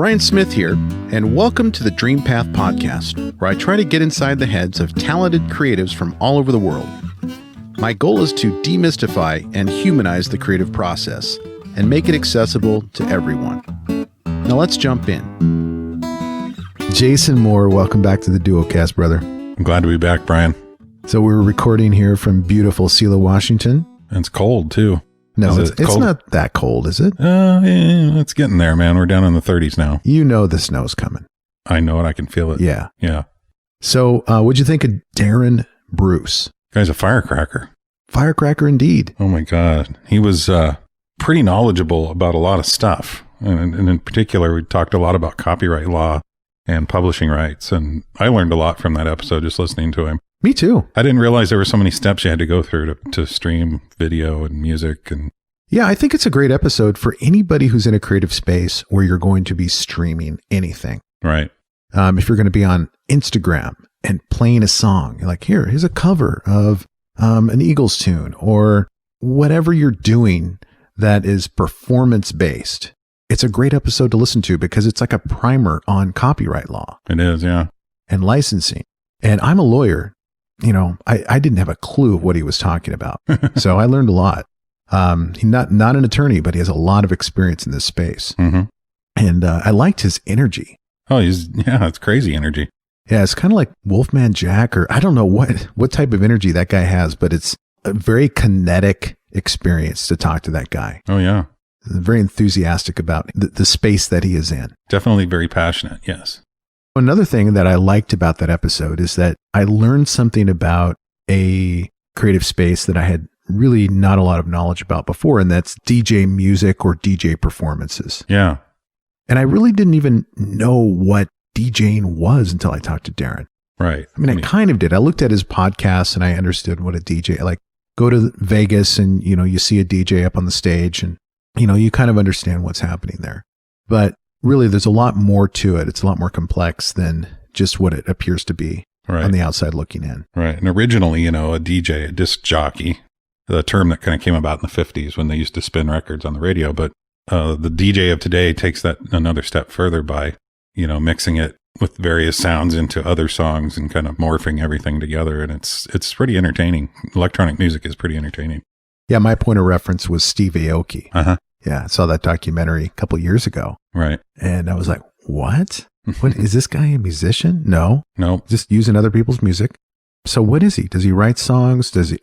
Brian Smith here, and welcome to the Dream Path Podcast, where I try to get inside the heads of talented creatives from all over the world. My goal is to demystify and humanize the creative process and make it accessible to everyone. Now let's jump in. Jason Moore, welcome back to the Duocast, brother. I'm glad to be back, Brian. So we're recording here from beautiful Selah, Washington. And it's cold, too. No, it's not that cold, is it? Yeah, it's getting there, man. We're down in the 30s now. You know the snow's coming. I know it. I can feel it. Yeah. Yeah. So what'd you think of Darran Bruce? Guy's a firecracker. Firecracker indeed. Oh, my God. He was pretty knowledgeable about a lot of stuff. And in particular, we talked a lot about copyright law and publishing rights. And I learned a lot from that episode just listening to him. Me too. I didn't realize there were so many steps you had to go through to stream video and music. And yeah, I think it's a great episode for anybody who's in a creative space where you're going to be streaming anything. Right. If you're going to be on Instagram and playing a song, you're like, here's a cover of an Eagles tune or whatever you're doing that is performance based. It's a great episode to listen to because it's like a primer on copyright law. It is, yeah. And licensing. And I'm a lawyer. You know, I didn't have a clue what he was talking about. So I learned a lot. He's not an attorney, but he has a lot of experience in this space. Mm-hmm. And I liked his energy. Oh, it's crazy energy. Yeah, it's kind of like Wolfman Jack, or I don't know what type of energy that guy has, but it's a very kinetic experience to talk to that guy. Oh, yeah. Very enthusiastic about the space that he is in. Definitely very passionate, yes. Another thing that I liked about that episode is that I learned something about a creative space that I had really not a lot of knowledge about before, and that's DJ music or DJ performances. Yeah. And I really didn't even know what DJing was until I talked to Darran. Right. I mean, I kind of did. I looked at his podcast and I understood what a DJ, like go to Vegas and, you see a DJ up on the stage and, you kind of understand what's happening there. But really, there's a lot more to it. It's a lot more complex than just what it appears to be on the outside looking in. Right. And originally, a DJ, a disc jockey, the term that kind of came about in the 50s when they used to spin records on the radio. But the DJ of today takes that another step further by, mixing it with various sounds into other songs and kind of morphing everything together. And it's pretty entertaining. Electronic music is pretty entertaining. Yeah, my point of reference was Steve Aoki. Uh-huh. Yeah, I saw that documentary a couple years ago. Right. And I was like, what? What is this guy a musician? No. Just using other people's music. So what is he? Does he write songs? Does he?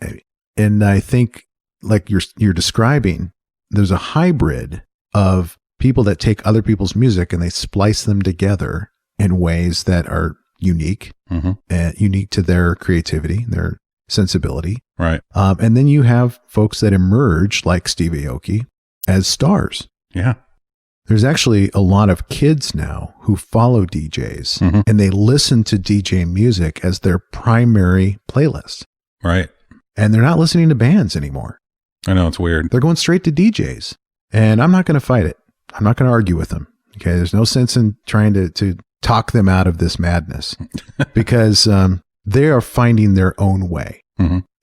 And I think like you're describing, there's a hybrid of people that take other people's music and they splice them together in ways that are unique, unique to their creativity, their sensibility. Right. And then you have folks that emerge like Steve Aoki as stars. Yeah. There's actually a lot of kids now who follow DJs and they listen to DJ music as their primary playlist. Right. And they're not listening to bands anymore. I know, it's weird. They're going straight to DJs. And I'm not going to fight it. I'm not going to argue with them. Okay. There's no sense in trying to talk them out of this madness because they are finding their own way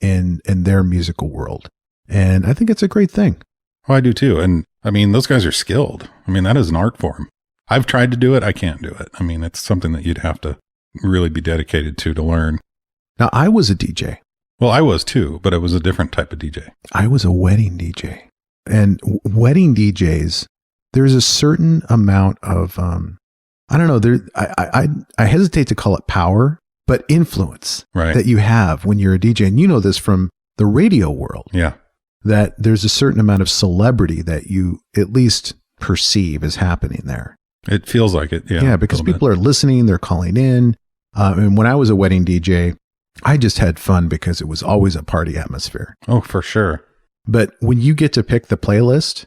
in their musical world. And I think it's a great thing. Oh, I do too. And I mean, those guys are skilled. I mean, that is an art form. I've tried to do it. I can't do it. I mean, it's something that you'd have to really be dedicated to learn. Now, I was a DJ. Well, I was too, but it was a different type of DJ. I was a wedding DJ. And wedding DJs, there's a certain amount of, I don't know, I hesitate to call it power, but influence that you have when you're a DJ. And you know this from the radio world. Yeah. That there's a certain amount of celebrity that you at least perceive is happening there. It feels like it. Yeah. Yeah, because people are listening, they're calling in. And when I was a wedding DJ, I just had fun because it was always a party atmosphere. Oh, for sure. But when you get to pick the playlist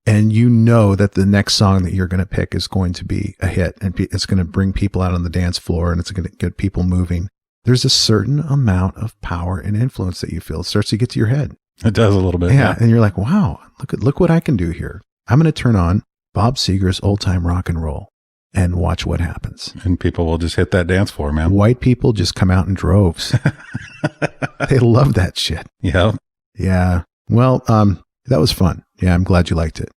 and you know that the next song that you're going to pick is going to be a hit and it's going to bring people out on the dance floor and it's going to get people moving, there's a certain amount of power and influence that you feel. It starts to get to your head. It does a little bit. Yeah. And you're like, wow, look what I can do here. I'm going to turn on Bob Seger's Old Time Rock and Roll and watch what happens. And people will just hit that dance floor, man. White people just come out in droves. They love that shit. Yeah. Yeah. Well, that was fun. Yeah. I'm glad you liked it.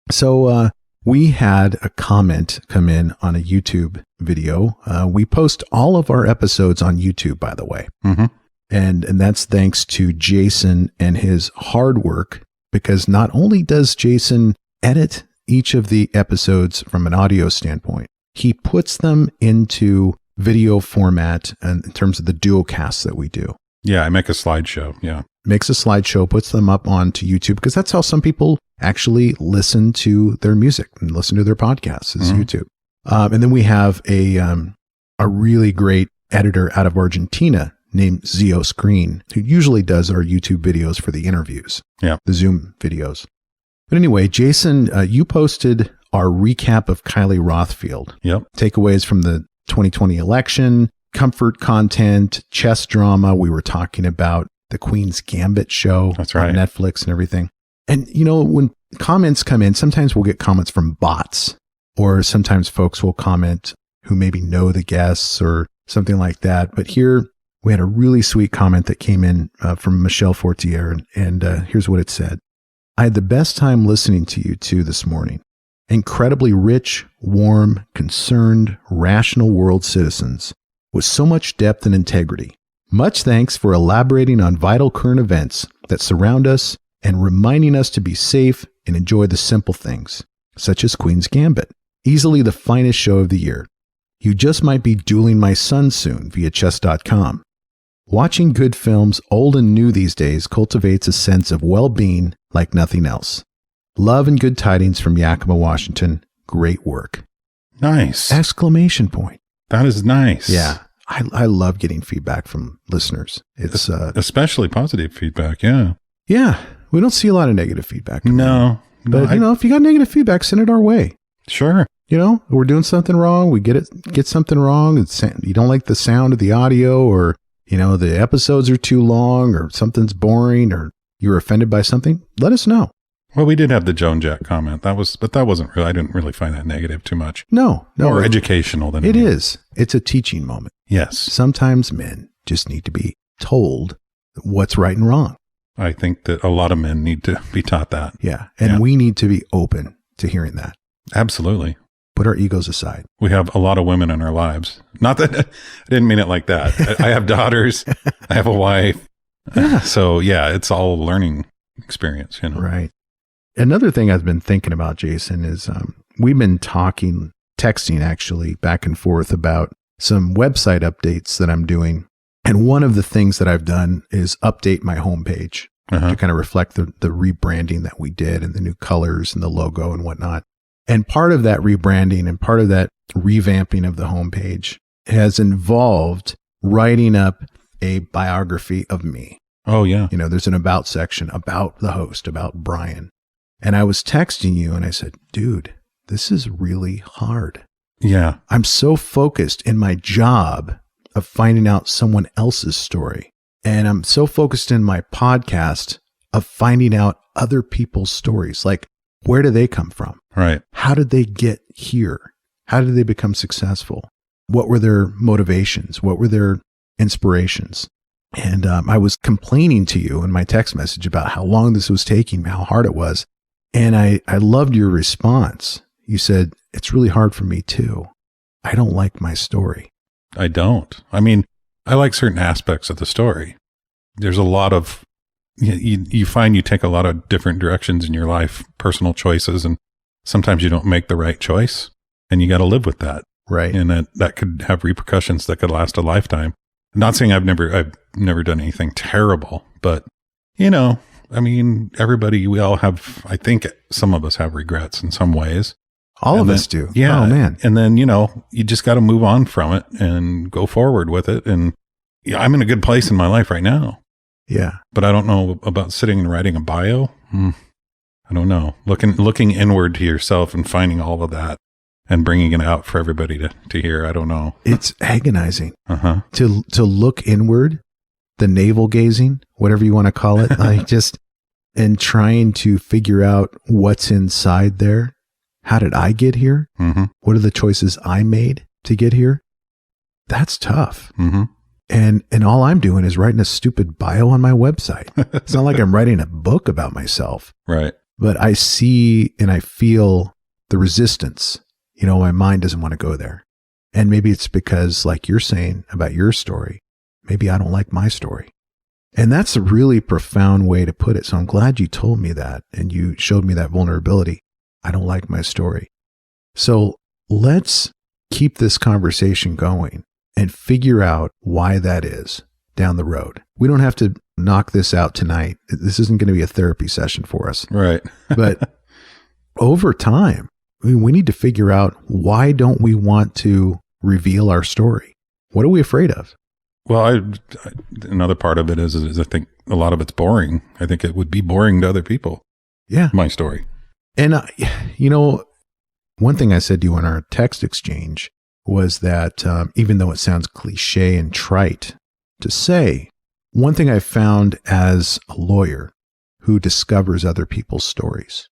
So, We had a comment come in on a YouTube video. We post all of our episodes on YouTube, by the way. Mm-hmm. And that's thanks to Jason and his hard work, because not only does Jason edit each of the episodes from an audio standpoint, he puts them into video format in terms of the duocast that we do. Yeah, I make a slideshow. Yeah. Makes a slideshow, puts them up onto YouTube, because that's how some people actually listen to their music and listen to their podcasts is YouTube. And then we have a really great editor out of Argentina named Zio Screen, who usually does our YouTube videos for the interviews, the Zoom videos. But anyway, Jason, you posted our recap of Kylie Rothfield. Yep. Takeaways from the 2020 election, comfort content, chess drama. We were talking about the Queen's Gambit show That's right. on Netflix and everything. And, you know, when comments come in, sometimes we'll get comments from bots, or sometimes folks will comment who maybe know the guests or something like that. But here we had a really sweet comment that came in from Michelle Fortier. And here's what it said. I had the best time listening to you two this morning. Incredibly rich, warm, concerned, rational world citizens with so much depth and integrity. Much thanks for elaborating on vital current events that surround us and reminding us to be safe and enjoy the simple things, such as Queen's Gambit, easily the finest show of the year. You just might be dueling my son soon via chess.com. Watching good films, old and new these days, cultivates a sense of well-being like nothing else. Love and good tidings from Yakima, Washington. Great work. Nice. Exclamation point. That is nice. Yeah. I love getting feedback from listeners. It's especially positive feedback. Yeah. Yeah. We don't see a lot of negative feedback. No. But you know, if you got negative feedback, send it our way. Sure. You know, we're doing something wrong. We get something wrong. You don't like the sound of the audio, or, you know, the episodes are too long, or something's boring, or you're offended by something. Let us know. Well, we did have the Joan Jack comment. But that wasn't really, I didn't really find that negative too much. No. More educational than it is. It's a teaching moment. Yes. Sometimes men just need to be told what's right and wrong. I think that a lot of men need to be taught that. Yeah. And we need to be open to hearing that. Absolutely. Put our egos aside. We have a lot of women in our lives. Not that I didn't mean it like that. I have daughters. I have a wife. Yeah. So yeah, it's all a learning experience, you know. Right. Another thing I've been thinking about, Jason, is we've been texting actually back and forth about some website updates that I'm doing. And one of the things that I've done is update my homepage to kind of reflect the rebranding that we did and the new colors and the logo and whatnot. And part of that rebranding and part of that revamping of the homepage has involved writing up a biography of me. Oh, yeah. You know, there's an about section about the host, about Bryan. And I was texting you and I said, dude, this is really hard. Yeah. I'm so focused in my job of finding out someone else's story. And I'm so focused in my podcast of finding out other people's stories. Like, where do they come from? Right. How did they get here? How did they become successful? What were their motivations? What were their inspirations? And I was complaining to you in my text message about how long this was taking, how hard it was. And I loved your response. You said, it's really hard for me too. I don't like my story. I don't. I mean, I like certain aspects of the story. There's a lot of, you find you take a lot of different directions in your life, personal choices, and sometimes you don't make the right choice, and you got to live with that. Right. And that could have repercussions that could last a lifetime. I'm not saying I've never done anything terrible, but you know, I mean, we all have, I think some of us have regrets in some ways. All of us do. Yeah. Oh, man. And then, you know, you just got to move on from it and go forward with it. And yeah, I'm in a good place in my life right now. Yeah. But I don't know about sitting and writing a bio. I don't know. Looking inward to yourself and finding all of that and bringing it out for everybody to hear. I don't know. It's agonizing. To look inward, the navel gazing, whatever you want to call it, like just, and trying to figure out what's inside there. How did I get here? What are the choices I made to get here? That's tough. And all I'm doing is writing a stupid bio on my website. It's not like I'm writing a book about myself. Right. But I see and I feel the resistance. You know, my mind doesn't want to go there. And maybe it's because, like you're saying about your story, maybe I don't like my story. And that's a really profound way to put it. So I'm glad you told me that and you showed me that vulnerability. I don't like my story. So let's keep this conversation going and figure out why that is down the road. We don't have to knock this out tonight. This isn't going to be a therapy session for us. Right. But over time, we need to figure out, why don't we want to reveal our story? What are we afraid of? Well, another part of it is I think a lot of it's boring. I think it would be boring to other people. Yeah. My story. And, you know, one thing I said to you in our text exchange was that even though it sounds cliche and trite to say, one thing I found as a lawyer who discovers other people's stories,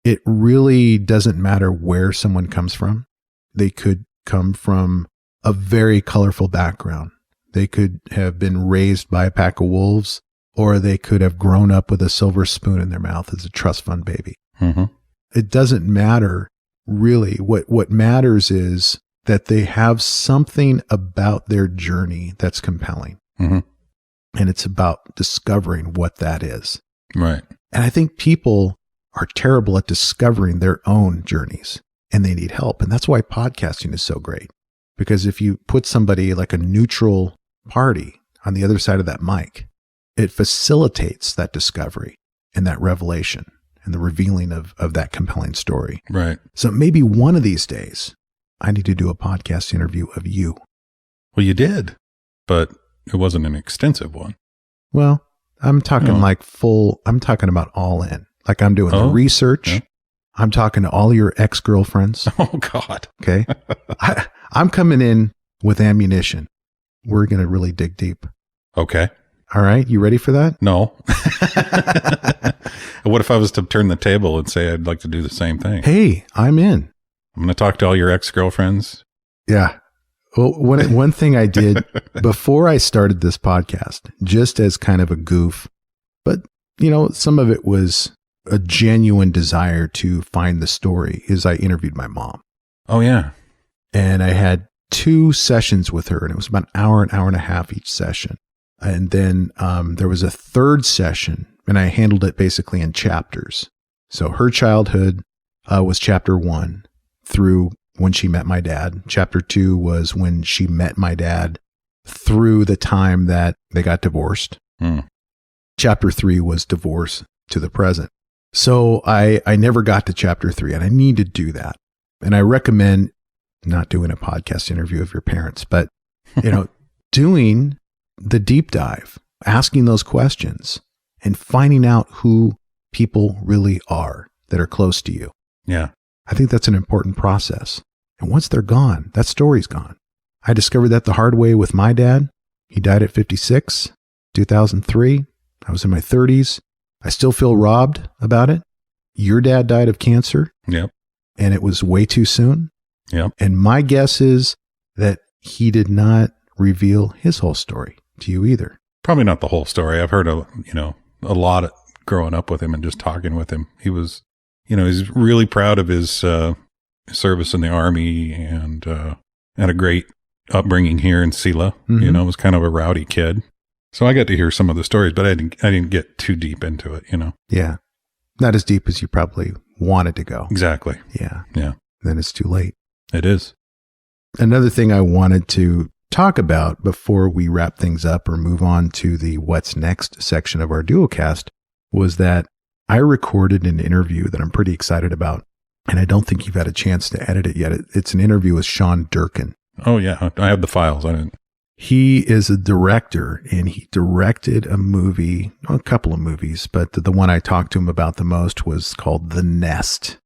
it really doesn't matter where someone comes from. They could come from a very colorful background. They could have been raised by a pack of wolves, or they could have grown up with a silver spoon in their mouth as a trust fund baby. Mm-hmm. It doesn't matter really. What matters is that they have something about their journey that's compelling. Mm-hmm. And it's about discovering what that is. Right. And I think people are terrible at discovering their own journeys, and they need help. And that's why podcasting is so great. Because if you put somebody like a neutral party on the other side of that mic, it facilitates that discovery and that revelation and the revealing of that compelling story. Right. So maybe one of these days, I need to do a podcast interview of you. Well, you did, but it wasn't an extensive one. Well, I'm talking I'm talking about all in. Like I'm doing the research. Yeah. I'm talking to all your ex-girlfriends. Oh, God. Okay. I'm coming in with ammunition. We're going to really dig deep. Okay. All right. You ready for that? No. What if I was to turn the table and say I'd like to do the same thing? Hey, I'm in. I'm going to talk to all your ex-girlfriends. Yeah. Well, one thing I did before I started this podcast, just as kind of a goof, but you know, some of it was a genuine desire to find the story, is I interviewed my mom. Oh, yeah. And I had 2 sessions with her, and it was about an hour and a half each session. And then there was a 3rd session, and I handled it basically in chapters. So her childhood was chapter 1 through when she met my dad. Chapter 2 was when she met my dad through the time that they got divorced. Chapter 3 was divorce to the present. So I never got to chapter 3, and I need to do that. And I recommend not doing a podcast interview of your parents, but, you know, doing the deep dive, asking those questions and finding out who people really are that are close to you. Yeah. I think that's an important process. And once they're gone, that story's gone. I discovered that the hard way with my dad. He died at 56, 2003. I was in my 30s. I still feel robbed about it. Your dad died of cancer. Yep. And it was way too soon. Yep. And my guess is that he did not reveal his whole story to you either. Probably not the whole story. I've heard a lot growing up with him and just talking with him. He was, he's really proud of his service in the Army and had a great upbringing here in Sela. Mm-hmm. Was kind of a rowdy kid. So I got to hear some of the stories, but I didn't get too deep into it, Yeah. Not as deep as you probably wanted to go. Exactly. Yeah. Yeah. Then it's too late. It is. Another thing I wanted to talk about before we wrap things up or move on to the what's next section of our duocast was that I recorded an interview that I'm pretty excited about, and I don't think you've had a chance to edit it yet. It's an interview with Sean Durkin. Oh, yeah. I have the files. I didn't. He is a director, and he directed a couple of movies, but the one I talked to him about the most was called The Nest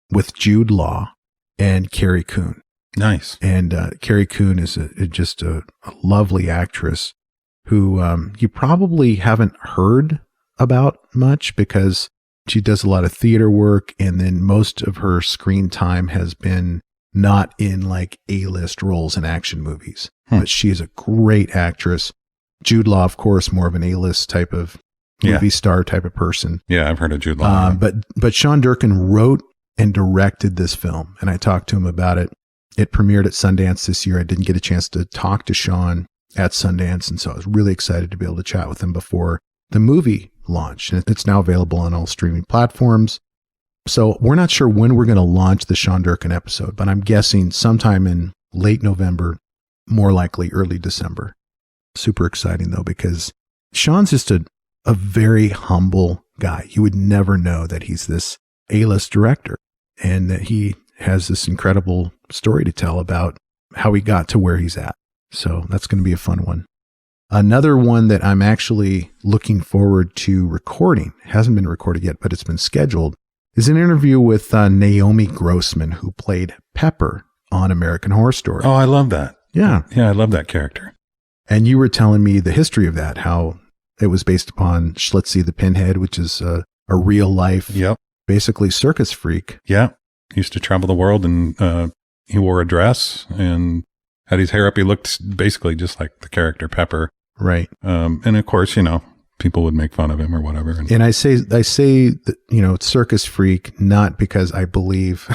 with Jude Law and Carrie Coon. Nice. And Carrie Coon is just a lovely actress who you probably haven't heard about much because she does a lot of theater work, and then most of her screen time has been not in like A-list roles in action movies. But she is a great actress. Jude Law, of course, more of an A-list type of movie star type of person. Yeah, I've heard of Jude Law. But Sean Durkin wrote and directed this film. And I talked to him about it. It premiered at Sundance this year. I didn't get a chance to talk to Sean at Sundance. And so I was really excited to be able to chat with him before the movie launched. And it's now available on all streaming platforms. So we're not sure when we're going to launch the Sean Durkin episode, but I'm guessing sometime in late November, more likely early December. Super exciting though, because Sean's just a very humble guy. You would never know that he's this A-list director and that he has this incredible story to tell about how he got to where he's at. So that's going to be a fun one. Another one that I'm actually looking forward to recording, hasn't been recorded yet, but it's been scheduled, is an interview with Naomi Grossman, who played Pepper on American Horror Story. Oh, I love that. Yeah. Yeah, I love that character. And you were telling me the history of that, how it was based upon Schlitzie the Pinhead, which is a real life, basically circus freak. Yeah. He used to travel the world and he wore a dress and had his hair up. He looked basically just like the character Pepper. Right. And of course, you know, people would make fun of him or whatever. And I say that, you know, circus freak, not because I believe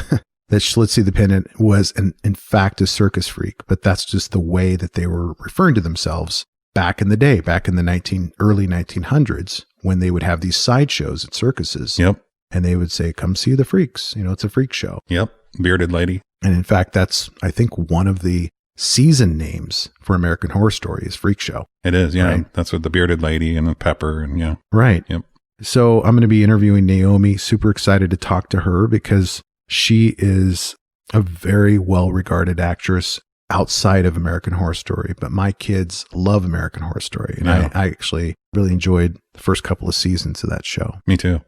that Schlitzie the Pinhead was in fact a circus freak, but that's just the way that they were referring to themselves back in the day, back in the early 1900s, when they would have these sideshows at circuses. Yep. And they would say, come see the freaks. You know, it's a freak show. Yep. Bearded lady. And in fact, that's, I think, one of the season names for American Horror Story is Freak Show. It is, yeah. Right? That's with the bearded lady and the Pepper and yeah. Right. Yep. So I'm going to be interviewing Naomi. Super excited to talk to her because she is a very well-regarded actress outside of American Horror Story. But my kids love American Horror Story. And Yeah. I actually really enjoyed the first couple of seasons of that show. Me too.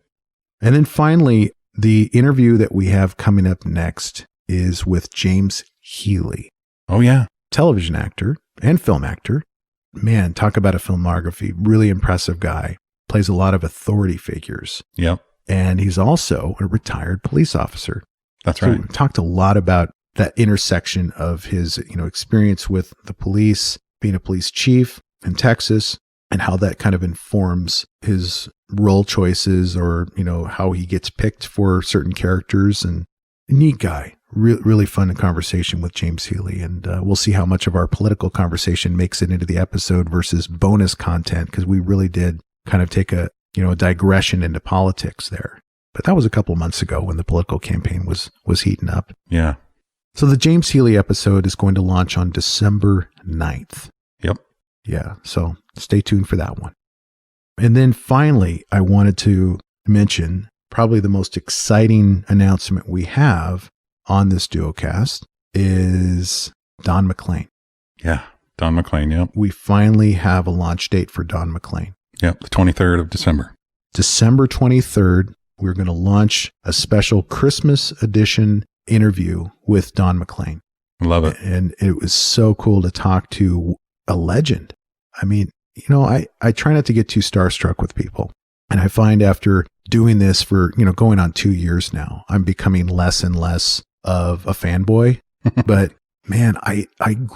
And then finally, the interview that we have coming up next is with James Healy. Oh, yeah. Television actor and film actor. Man, talk about a filmography. Really impressive guy. Plays a lot of authority figures. Yep. And he's also a retired police officer. That's So right. we talked a lot about that intersection of his, you know, experience with the police, being a police chief in Texas, and how that kind of informs his role choices or, you know, how he gets picked for certain characters. And a neat guy. Really fun conversation with James Healy. And we'll see how much of our political conversation makes it into the episode versus bonus content, because we really did kind of take a digression into politics there. But that was a couple months ago when the political campaign was heating up. Yeah. So the James Healy episode is going to launch on December 9th. Yep. Yeah. So stay tuned for that one. And then finally, I wanted to mention probably the most exciting announcement we have on this duocast is Don McLean. Yeah. Don McLean. Yep. We finally have a launch date for Don McLean. Yep. The 23rd of December. December 23rd, we're going to launch a special Christmas edition interview with Don McLean. I love it. And it was so cool to talk to a legend. I mean, you know, I try not to get too starstruck with people. And I find after doing this for, you know, going on 2 years now, I'm becoming less and less of a fanboy. But man, I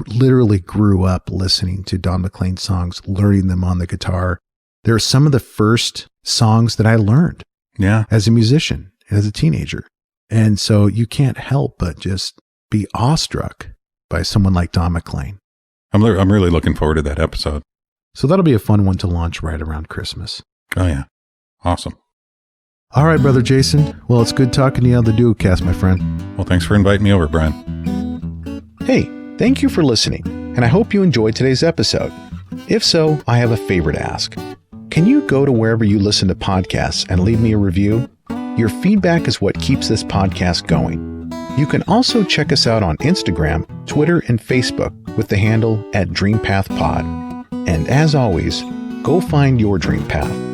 literally grew up listening to Don McLean songs, learning them on the guitar. They're some of the first songs that I learned as a musician, as a teenager. And so you can't help but just be awestruck by someone like Don McLean. I'm really looking forward to that episode. So that'll be a fun one to launch right around Christmas. Oh, yeah. Awesome. All right, Brother Jason. Well, it's good talking to you on the Duocast, my friend. Well, thanks for inviting me over, Brian. Hey, thank you for listening, and I hope you enjoyed today's episode. If so, I have a favor to ask. Can you go to wherever you listen to podcasts and leave me a review? Your feedback is what keeps this podcast going. You can also check us out on Instagram, Twitter, and Facebook with the handle @DreamPathPod. And as always, go find your dream path.